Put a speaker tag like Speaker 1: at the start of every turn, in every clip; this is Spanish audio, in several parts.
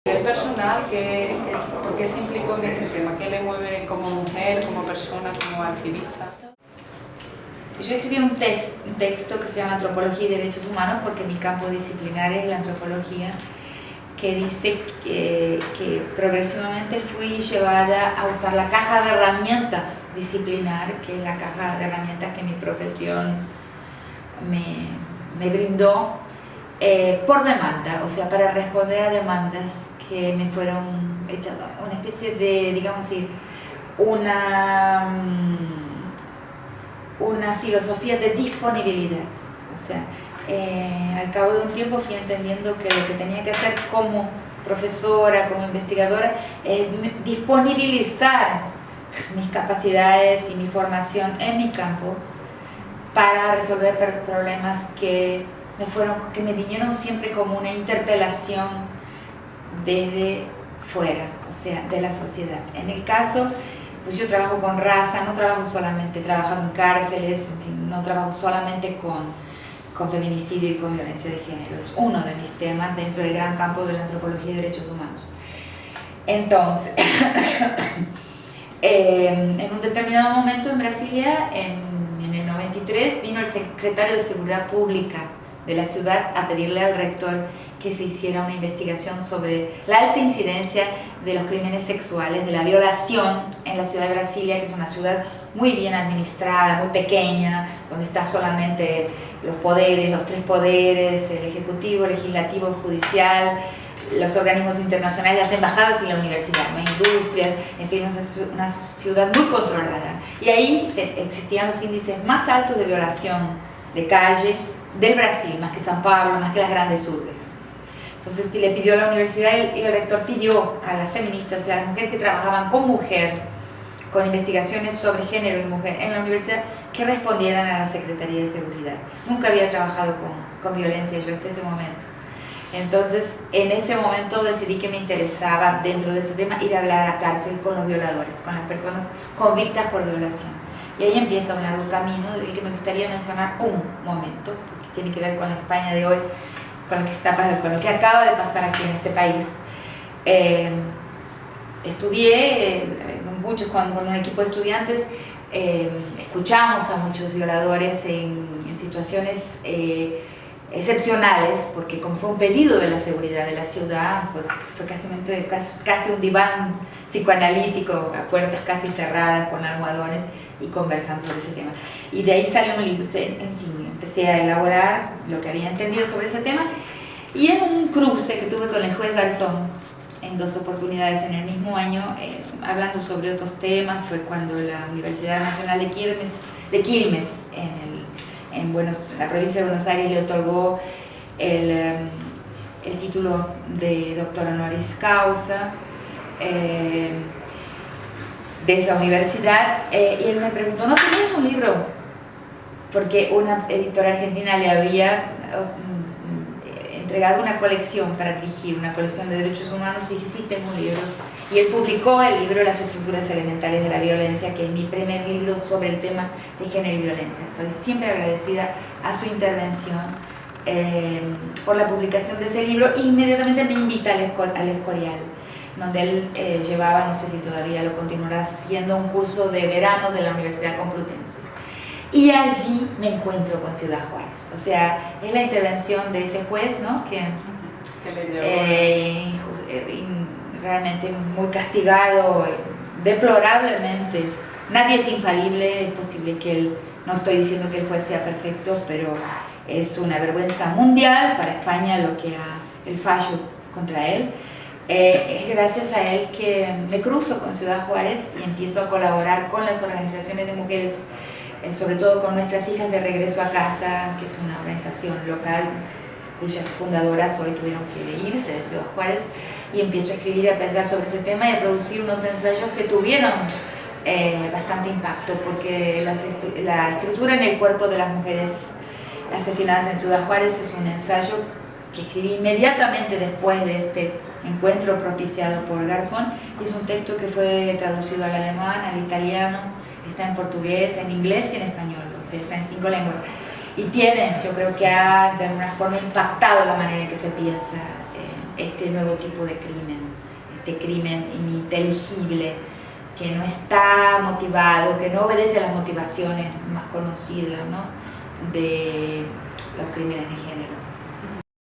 Speaker 1: nivel personal, ¿por qué se implicó en este tema? ¿Qué le mueve como mujer, como persona, como activista?
Speaker 2: Yo escribí un texto que se llama Antropología y Derechos Humanos, porque mi campo disciplinar es la antropología, que dice que progresivamente fui llevada a usar la caja de herramientas disciplinar, que es la caja de herramientas que mi profesión me brindó por demanda, o sea, para responder a demandas que me fueron hechas, una especie de, digamos así, una filosofía de disponibilidad. O sea, al cabo de un tiempo fui entendiendo que lo que tenía que hacer como profesora, como investigadora, es disponibilizar mis capacidades y mi formación en mi campo para resolver problemas que me vinieron siempre como una interpelación desde fuera, o sea, de la sociedad. En el caso, pues yo trabajo con raza, no trabajo solamente, trabajando en cárceles, no trabajo solamente con feminicidio y con violencia de género. Es uno de mis temas dentro del gran campo de la antropología y derechos humanos. Entonces, en un determinado momento en Brasilia, en el 93, vino el secretario de Seguridad Pública de la ciudad a pedirle al rector que se hiciera una investigación sobre la alta incidencia de los crímenes sexuales, de la violación en la ciudad de Brasilia, que es una ciudad muy bien administrada, muy pequeña, donde está solamente los poderes, los tres poderes, el ejecutivo, legislativo, judicial, los organismos internacionales, las embajadas y la universidad, no hay industrias, en fin, una ciudad muy controlada. Y ahí existían los índices más altos de violación de calle del Brasil, más que San Pablo, más que las grandes urbes. Entonces le pidió a la universidad y el rector pidió a las feministas, o sea, a las mujeres que trabajaban con mujer, con investigaciones sobre género y mujer en la universidad, que respondieran a la Secretaría de Seguridad. Nunca había trabajado con violencia yo hasta ese momento. Entonces, en ese momento decidí que me interesaba, dentro de ese tema, ir a hablar a la cárcel con los violadores, con las personas convictas por violación. Y ahí empieza un largo camino del que me gustaría mencionar un momento, porque tiene que ver con la España de hoy, con lo que acaba de pasar aquí en este país. Estudié con un equipo de estudiantes, escuchamos a muchos violadores en situaciones excepcionales, porque como fue un pedido de la seguridad de la ciudad, pues fue casi un diván psicoanalítico a puertas casi cerradas con almohadones y conversando sobre ese tema. Y de ahí salió un libro, en fin, empecé a elaborar lo que había entendido sobre ese tema, y en un cruce que tuve con el juez Garzón en dos oportunidades en el mismo año, hablando sobre otros temas, fue cuando la Universidad Nacional de Quilmes en la provincia de Buenos Aires le otorgó el título de doctor honoris causa de esa universidad, y él me preguntó, ¿no tenías un libro? Porque una editora argentina le había entregado una colección para dirigir, una colección de derechos humanos, y dije, sí, tengo un libro. Y él publicó el libro Las estructuras elementales de la violencia, que es mi primer libro sobre el tema de género y violencia. Soy siempre agradecida a su intervención por la publicación de ese libro. Inmediatamente me invita al Escorial, donde él llevaba, no sé si todavía lo continuará haciendo, un curso de verano de la Universidad Complutense. Y allí me encuentro con Ciudad Juárez. O sea, es la intervención de ese juez, ¿no? Que le llevó realmente muy castigado, deplorablemente. Nadie es infalible, es posible que él, no estoy diciendo que el juez sea perfecto, pero es una vergüenza mundial para España el fallo contra él. Es gracias a él que me cruzo con Ciudad Juárez y empiezo a colaborar con las organizaciones de mujeres, sobre todo con Nuestras Hijas de Regreso a Casa, que es una organización local cuyas fundadoras hoy tuvieron que irse de Ciudad Juárez, y empiezo a escribir y a pensar sobre ese tema y a producir unos ensayos que tuvieron bastante impacto, porque la escritura en el cuerpo de las mujeres asesinadas en Ciudad Juárez es un ensayo que escribí inmediatamente después de este encuentro propiciado por Garzón, y es un texto que fue traducido al alemán, al italiano, está en portugués, en inglés y en español, o sea, está en 5 lenguas. Y yo creo que ha de alguna forma impactado la manera en que se piensa este nuevo tipo de crimen, este crimen ininteligible, que no está motivado, que no obedece a las motivaciones más conocidas, ¿no?, de los crímenes de género.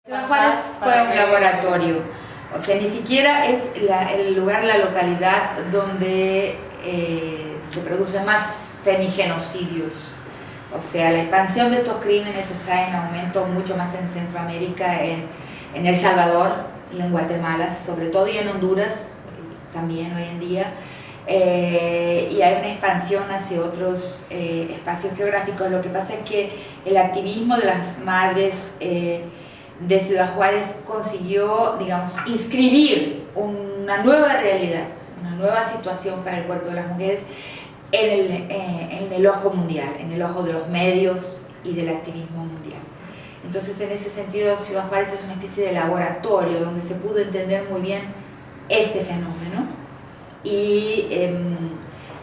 Speaker 2: Ciudad Juárez fue un laboratorio, o sea, ni siquiera es el lugar, la localidad donde se producen más femigenocidios. O sea, la expansión de estos crímenes está en aumento mucho más en Centroamérica, en El Salvador y en Guatemala, sobre todo, y en Honduras también hoy en día. Y hay una expansión hacia otros espacios geográficos. Lo que pasa es que el activismo de las madres de Ciudad Juárez consiguió, digamos, inscribir una nueva realidad, una nueva situación para el cuerpo de las mujeres en el ojo mundial, en el ojo de los medios y del activismo mundial. Entonces, en ese sentido, Ciudad Juárez es una especie de laboratorio donde se pudo entender muy bien este fenómeno y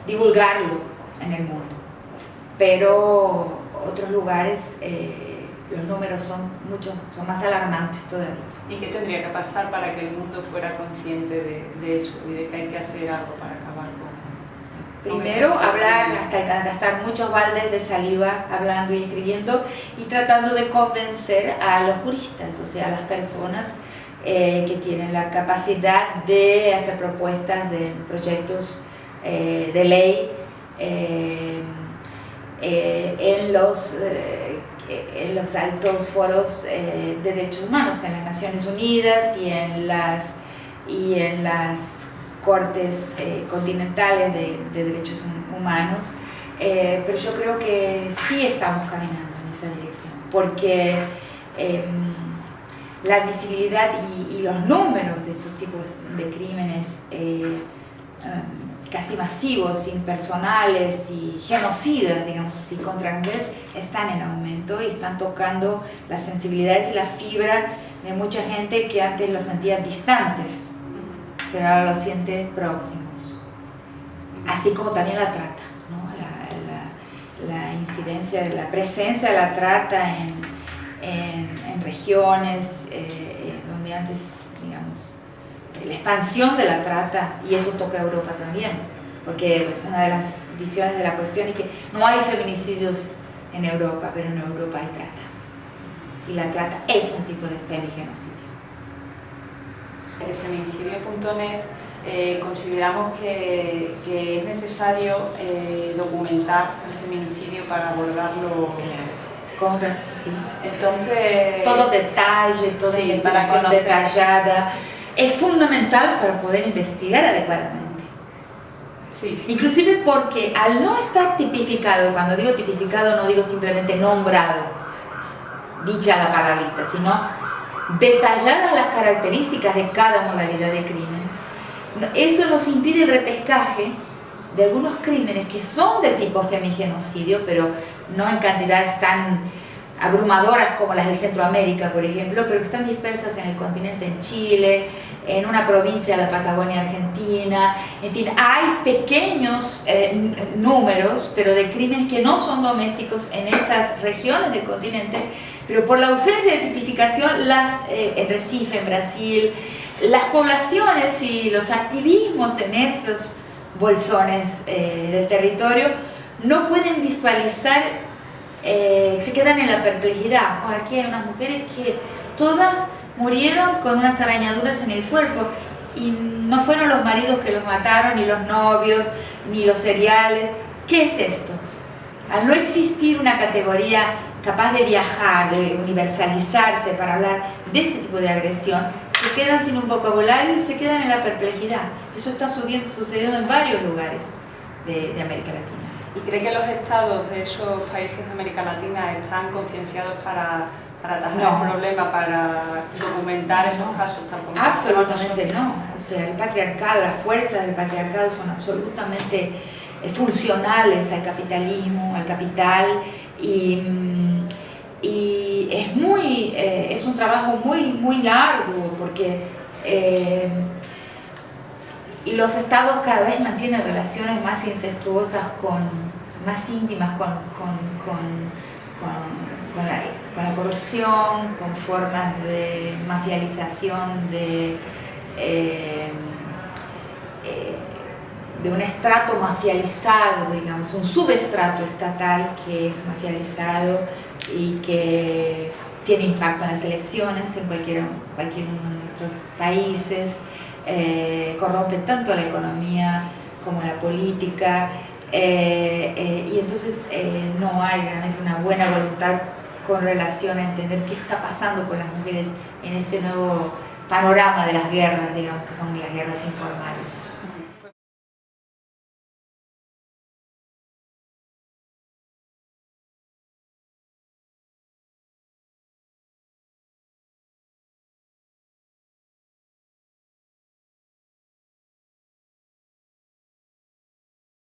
Speaker 2: divulgarlo en el mundo. Pero otros lugares, los números son más alarmantes todavía.
Speaker 1: ¿Y qué tendría que pasar para que el mundo fuera consciente de eso y de que hay que hacer algo para acabar con?
Speaker 2: Primero, hablar, hasta gastar muchos baldes de saliva hablando y escribiendo y tratando de convencer a los juristas, o sea, a las personas que tienen la capacidad de hacer propuestas de proyectos de ley en los altos foros de derechos humanos, en las Naciones Unidas y en las cortes continentales de derechos humanos, pero yo creo que sí estamos caminando en esa dirección, porque la visibilidad y los números de estos tipos de crímenes casi masivos, impersonales y genocidas, digamos así, contra las mujeres, están en aumento y están tocando las sensibilidades y la fibra de mucha gente que antes los sentía distantes, pero ahora los siente próximos. Así como también la trata, ¿no? La incidencia, la presencia de la trata en regiones donde antes, digamos, la expansión de la trata, y eso toca a Europa también, porque una de las visiones de la cuestión es que no hay feminicidios en Europa, pero en Europa hay trata, y la trata es un tipo de femigenocidio.
Speaker 1: En feminicidio.net consideramos que es necesario documentar el feminicidio para abordarlo.
Speaker 2: Claro, como sí.
Speaker 1: Entonces,
Speaker 2: todo detalle, toda investigación detallada es fundamental para poder investigar adecuadamente.
Speaker 1: Sí.
Speaker 2: Inclusive porque al no estar tipificado, cuando digo tipificado no digo simplemente nombrado, dicha la palabrita, sino detalladas las características de cada modalidad de crimen, eso nos impide el repescaje de algunos crímenes que son de tipo femigenocidio, pero no en cantidades tan abrumadoras como las de Centroamérica, por ejemplo, pero que están dispersas en el continente, en Chile, en una provincia de la Patagonia Argentina. En fin, hay pequeños números, pero de crímenes que no son domésticos en esas regiones del continente, pero por la ausencia de tipificación, en Recife, en Brasil, las poblaciones y los activismos en esos bolsones del territorio no pueden visualizar, se quedan en la perplejidad. Aquí hay unas mujeres que todas murieron con unas arañaduras en el cuerpo y no fueron los maridos que los mataron, ni los novios, ni los seriales. ¿Qué es esto? Al no existir una categoría capaz de viajar, de universalizarse para hablar de este tipo de agresión, se quedan sin un vocabulario y se quedan en la perplejidad. Eso está sucediendo en varios lugares de América Latina.
Speaker 1: ¿Y cree que los estados de esos países de América Latina están concienciados para atajar el problema, para documentar esos casos?
Speaker 2: Absolutamente no. O sea, el patriarcado, las fuerzas del patriarcado son absolutamente funcionales al capitalismo, al capital, y es un trabajo muy arduo, porque y los estados cada vez mantienen relaciones más incestuosas, más íntimas con con la corrupción, con formas de mafialización de un estrato mafializado, digamos, un subestrato estatal que es mafializado y que tiene impacto en las elecciones en cualquier uno de nuestros países, corrompe tanto la economía como la política, y entonces no hay realmente una buena voluntad con relación a entender qué está pasando con las mujeres en este nuevo panorama de las guerras, digamos, que son las guerras informales.